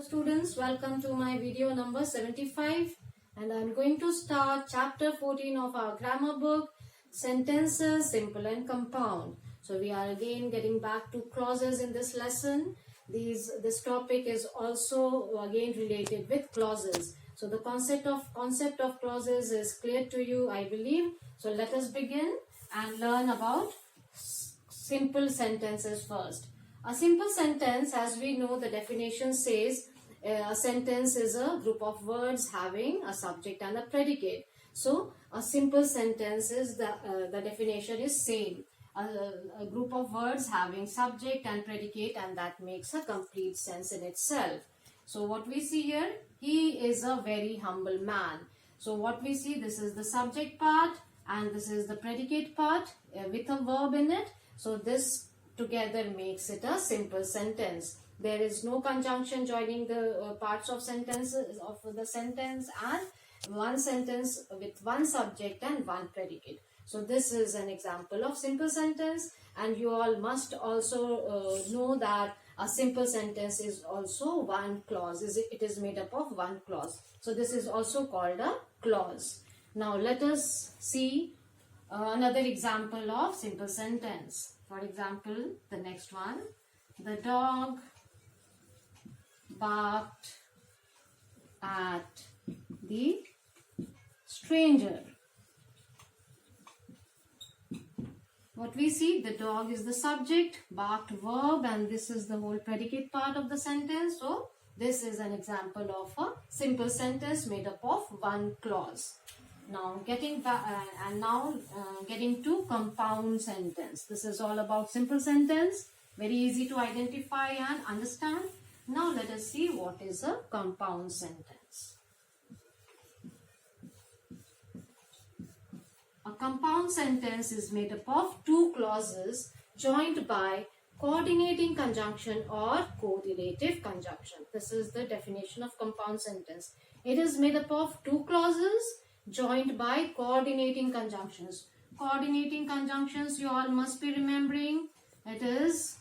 Students, welcome to my video number 75, and I'm going to start chapter 14 of our grammar book, sentences simple and compound. So we are again getting back to clauses in this lesson. This topic is also again related with clauses. So the concept of clauses is clear to you, I believe. So let us begin and learn about simple sentences first. A simple sentence, as we know, the definition says a sentence is a group of words having a subject and a predicate. So a simple sentence is the definition is same. A group of words having subject and predicate, and that makes a complete sense in itself. So what we see here, he is a very humble man. So what we see, this is the subject part and this is the predicate part with a verb in it. So this together makes it a simple sentence. There is no conjunction joining the parts of sentences of the sentence, and one sentence with one subject and one predicate. So this is an example of simple sentence, and you all must also know that a simple sentence is also one clause. It is made up of one clause. So this is also called a clause. Now let us see another example of simple sentence. For example, the next one, the dog barked at the stranger. What we see, the dog is the subject, barked verb, and this is the whole predicate part of the sentence. So this is an example of a simple sentence made up of one clause. Now getting to compound sentence. This is all about simple sentence, very easy to identify and understand. Now let us see what is a compound sentence. A compound sentence is made up of two clauses joined by coordinating conjunction or correlative conjunction. This is the definition of compound sentence. It is made up of two clauses joined by coordinating conjunctions. Coordinating conjunctions you all must be remembering. It is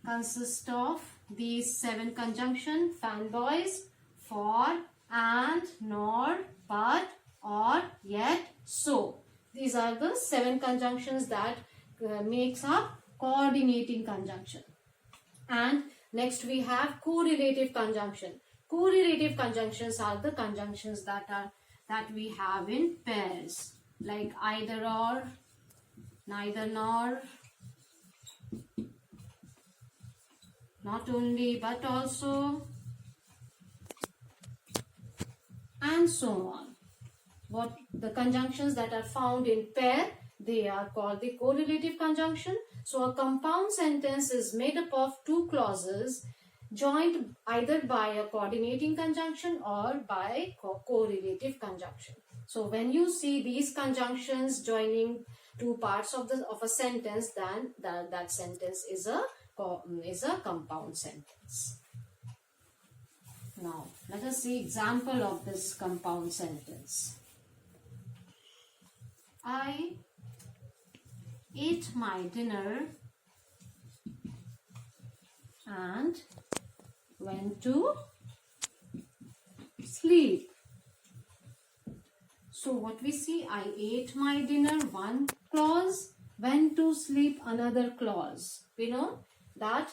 consists of these 7 conjunction: fanboys, for, and, nor, but, or, yet, so. These are the 7 conjunctions that makes up coordinating conjunction. And next we have correlative conjunction. Correlative conjunctions are the conjunctions that we have in pairs, like either or, neither nor, not only but also, and so on. What the conjunctions that are found in pair, they are called the correlative conjunction. So a compound sentence is made up of two clauses joined either by a coordinating conjunction or by correlative conjunction. So when you see these conjunctions joining two parts of a sentence, then that sentence is a compound sentence. Now let us see example of this compound sentence. I ate my dinner and went to sleep. So what we see, I ate my dinner, one clause, went to sleep, another clause. We know that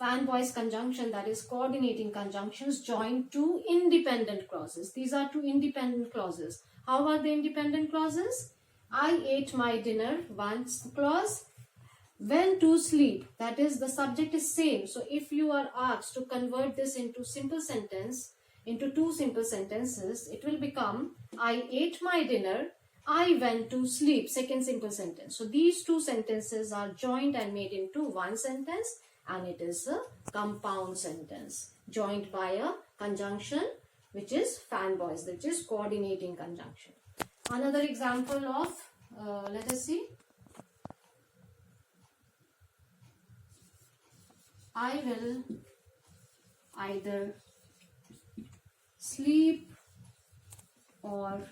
fanboys conjunction, that is coordinating conjunctions, join two independent clauses. These are two independent clauses. How are the independent clauses? I ate my dinner, one clause. Went to sleep, that is the subject is same. So if you are asked to convert this into simple sentence, into two simple sentences, it will become I ate my dinner, I went to sleep, second simple sentence. So these two sentences are joined and made into one sentence, and it is a compound sentence joined by a conjunction which is fanboys, which is coordinating conjunction. Another example of, let us see. I will either sleep or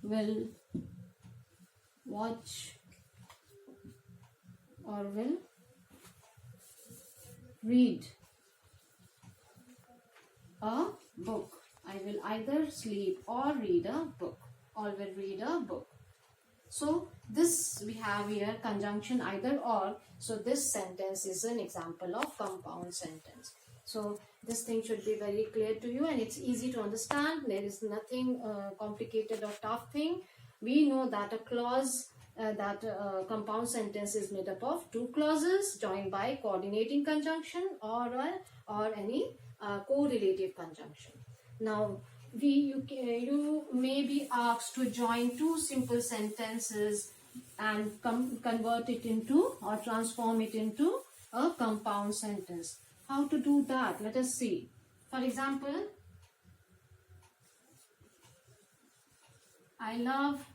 will watch or will read a book. I will either sleep or read a book, or will read a book. So this we have here conjunction either or. So this sentence is an example of compound sentence. So this thing should be very clear to you, and it's easy to understand. There is nothing complicated or tough thing. We know that a clause, compound sentence is made up of two clauses joined by coordinating conjunction or any correlative conjunction. Now you may be asked to join two simple sentences and convert it into or transform it into a compound sentence. How to do that? Let us see. For example, I love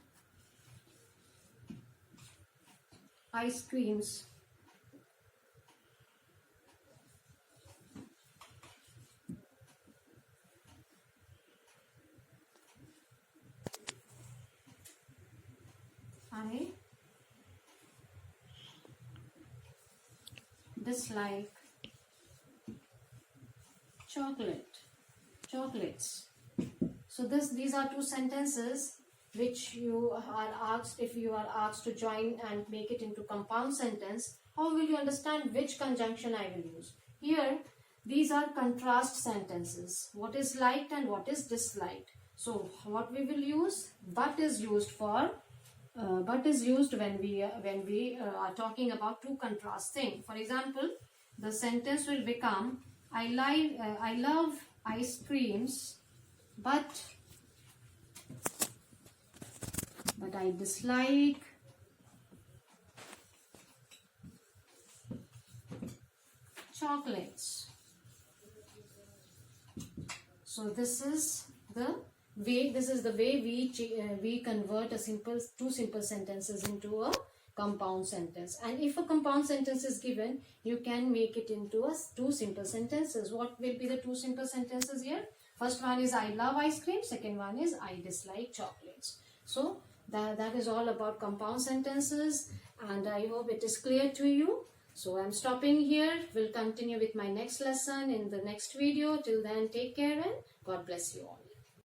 ice creams. I dislike chocolates. So these are two sentences which you are asked, if you are asked to join and make it into compound sentence, how will you understand which conjunction I will use? Here, these are contrast sentences. What is liked and what is disliked. So what we will use? But is used for when we are talking about two contrast things. For example, the sentence will become I love ice creams, but I dislike chocolates. So this is the way we convert two simple sentences into a compound sentence. And if a compound sentence is given, you can make it into two simple sentences. What will be the two simple sentences here? First one is I love ice cream. Second one is I dislike chocolates. So that is all about compound sentences, and I hope it is clear to you. So I'm stopping here. We'll continue with my next lesson in the next video. Till then, take care and God bless you all.